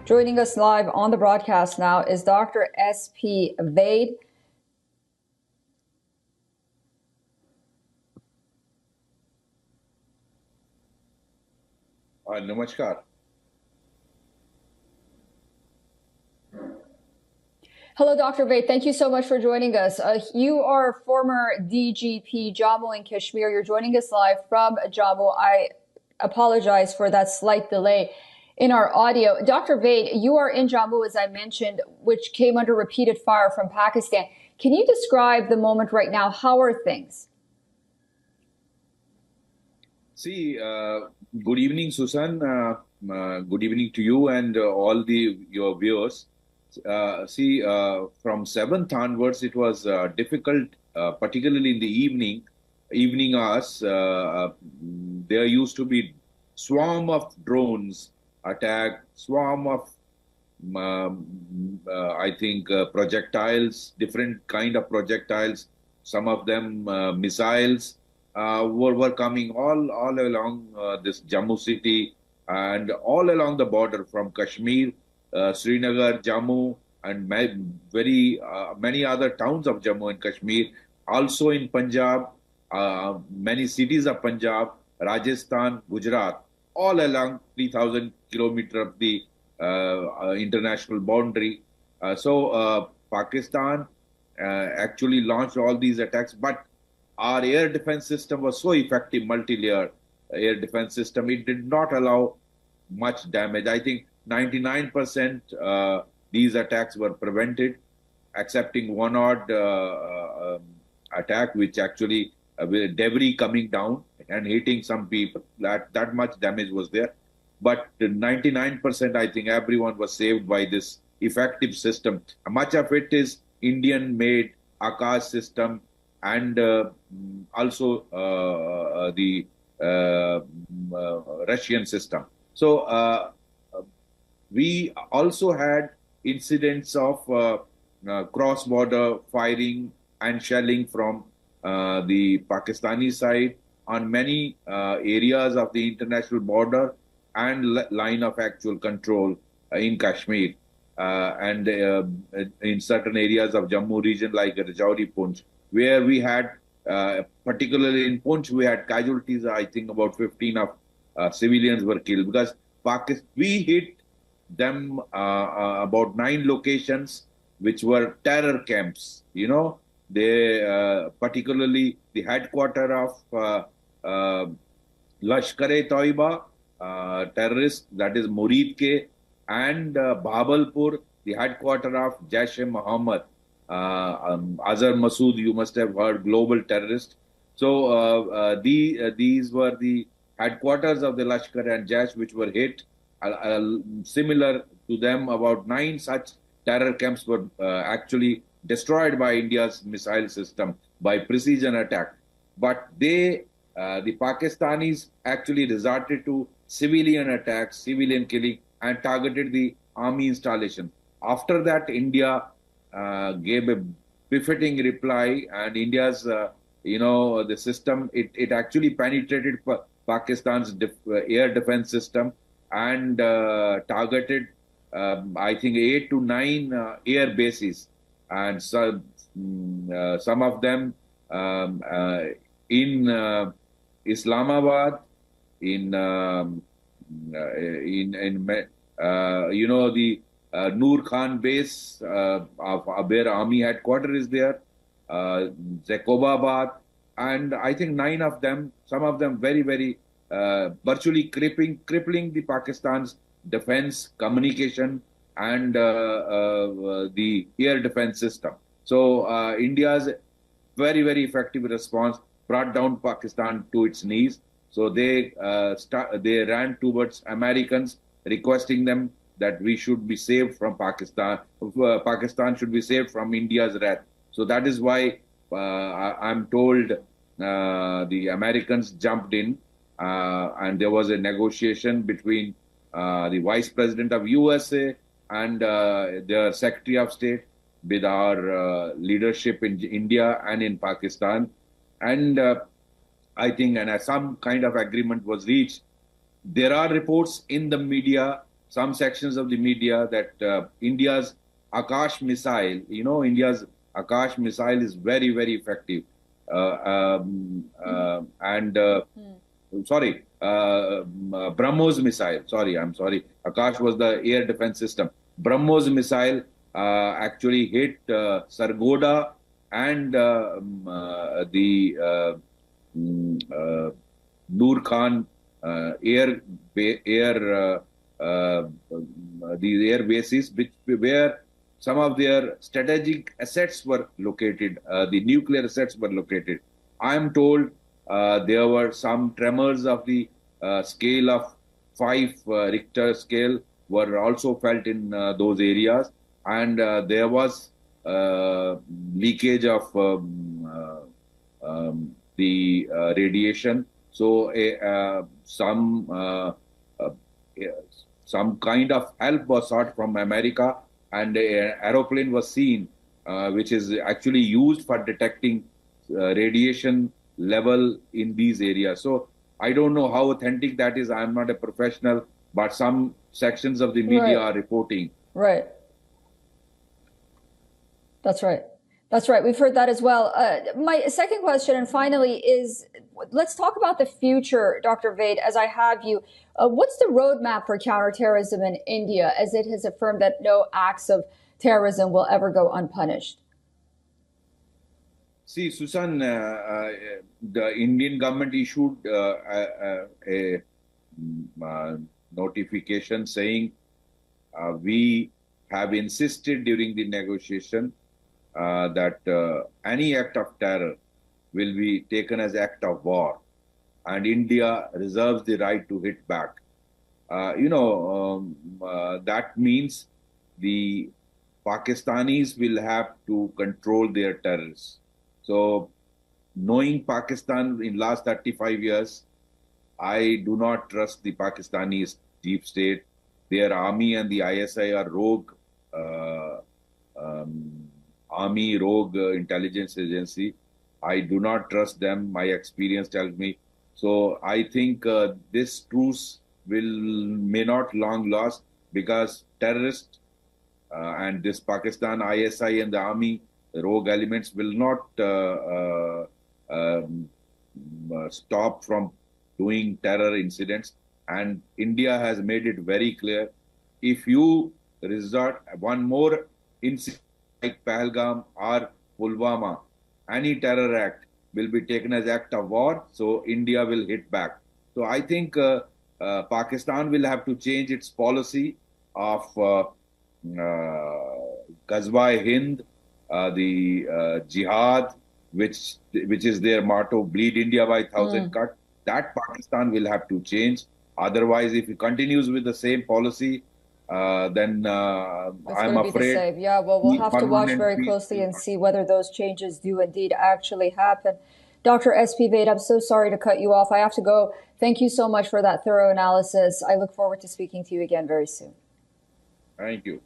Joining us live on the broadcast now is Dr. S.P. Vaid. Namaskar. Hello, Dr. Vaid. Thank you so much for joining us. You are former DGP Jammu and Kashmir. You're joining us live from Jammu. I apologize for that slight delay in our audio. Dr. Vaid, you are in Jammu, as I mentioned, which came under repeated fire from Pakistan. Can you describe the moment right now? How are things? See, good evening, Susan. Good evening to you and all your viewers. From 7th onwards, it was difficult, particularly in the evening hours. There used to be swarm of drones attack, swarm of, projectiles, different kind of projectiles. Some of them missiles were coming all along this Jammu city and all along the border from Kashmir, Srinagar, Jammu, and many other towns of Jammu and Kashmir. Also in Punjab, many cities of Punjab, Rajasthan, Gujarat, all along 3,000 kilometers of the international boundary. Pakistan actually launched all these attacks, but our air defense system was so effective, multi-layer air defense system, it did not allow much damage. I think 99% these attacks were prevented, excepting one odd attack, which actually with debris coming down and hitting some people. That much damage was there. But 99%, I think everyone was saved by this effective system. Much of it is Indian-made Akash system and also the Russian system. So we also had incidents of cross-border firing and shelling from the Pakistani side on many areas of the international border and line of actual control in Kashmir and in certain areas of Jammu region like Rajouri, Poonch, where we had, particularly in Poonch, we had casualties. I think about 15 of civilians were killed because we hit them about 9 locations which were terror camps. You know, they particularly the headquarter of Lashkar-e-Toiba terrorists, that is Murid Ke, and Bhabalpur, the headquarter of Jaish-e-Mohammed, Azhar Masood, you must have heard, global terrorist. So these were the headquarters of the Lashkar and Jaish, which were hit. Similar to them, about 9 such terror camps were actually destroyed by India's missile system by precision attack. But the Pakistanis actually resorted to civilian attacks, civilian killing, and targeted the army installation. After that, India gave a befitting reply, and India's, the system, it actually penetrated Pakistan's air defense system and targeted, I think, 8 to 9 air bases, and so, some of them in Islamabad, in the Noor Khan base of where army headquarters is there, Zakobabad, and I think 9 of them, some of them very virtually crippling the Pakistan's defense, communication, and the air defense system. So India's very effective response brought down Pakistan to its knees. So they ran towards Americans, requesting them that we should be saved from Pakistan. Pakistan should be saved from India's wrath. So that is why I'm told the Americans jumped in, and there was a negotiation between the Vice President of USA and their Secretary of State with our leadership in India and in Pakistan. And I think some kind of agreement was reached. There are reports in the media some sections of the media that India's Akash missile, India's Akash missile is very, very effective. Sorry, BrahMos missile. I'm sorry. Akash was the air defense system. BrahMos missile actually hit Sargodha and the Noor Khan these air bases, where some of their strategic assets were located, the nuclear assets were located. I am told there were some tremors of the scale of 5 Richter scale were also felt in those areas, and there was leakage of the radiation. So some kind of help was sought from America, and an aeroplane was seen, which is actually used for detecting radiation level in these areas. So I don't know how authentic that is. I'm not a professional, but some sections of the media are reporting. Right. That's right. That's right. We've heard that as well. My second question, and finally, is let's talk about the future, Dr. Vaid, as I have you. What's the roadmap for counterterrorism in India, as it has affirmed that no acts of terrorism will ever go unpunished? See, Susan, the Indian government issued a notification saying we have insisted during the negotiation that any act of terror will be taken as act of war, and India reserves the right to hit back. That means the Pakistanis will have to control their terrorists. So, knowing Pakistan in last 35 years, I do not trust the Pakistani deep state. Their army and the ISI are rogue army, rogue intelligence agency. I do not trust them. My experience tells me. So I think this truce may not long last, because terrorists and this Pakistan ISI and the army, the rogue elements, will not stop from doing terror incidents. And India has made it very clear, if you resort one more incident like Pahalgam or Pulwama, any terror act will be taken as act of war, so India will hit back. So I think Pakistan will have to change its policy of Ghazwa-e-Hind, the jihad, which is their motto, bleed India by 1,000 cut. That Pakistan will have to change. Otherwise, if it continues with the same policy, then I'm afraid. Yeah, well, we'll have to watch very closely and see whether those changes do indeed actually happen. Dr. S.P. Vaid, I'm so sorry to cut you off. I have to go. Thank you so much for that thorough analysis. I look forward to speaking to you again very soon. Thank you.